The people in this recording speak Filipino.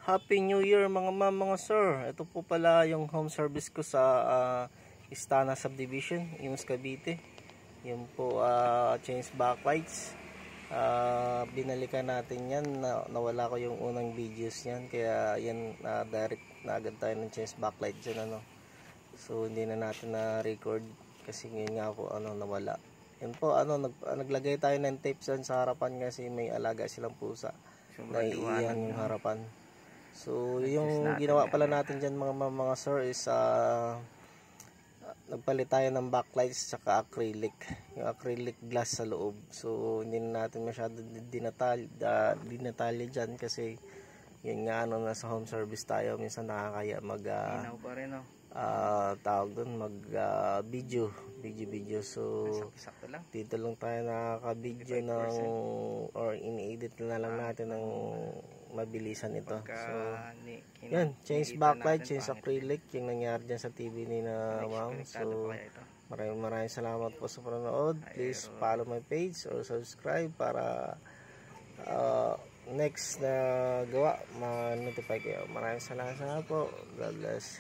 Happy New Year mga ma'am, mga sir. Ito po pala yung home service ko sa Istana Subdivision, Imus Cavite. Yung po change backlights. Binalikan natin yan. Nawala ko yung unang videos yan. Kaya yan direct na agad tayo ng change backlight dyan. So hindi na natin na-record kasi ngayon nga po nawala. Yan po naglagay tayo ng tape sa harapan kasi may alaga silang pusa. Naiiyan yung harapan. So yung ginawa pala natin dyan mga sir is nagpalit tayo ng backlights saka acrylic, yung acrylic glass sa loob. So hindi na natin masyado dinatalye dyan kasi yun nga nasa home service tayo, minsan nakakaya mag tawag doon video. So dito lang tayo nakaka-video ng or ini-edit na lang natin ng mabilisan ito. So yan, change backlight, change acrylic yung nangyari dyan sa TV ni na ma'am. So maraming salamat po sa panonood. Please follow my page or subscribe para next na gawa ma-notify kayo. Maraming salamat po. God bless.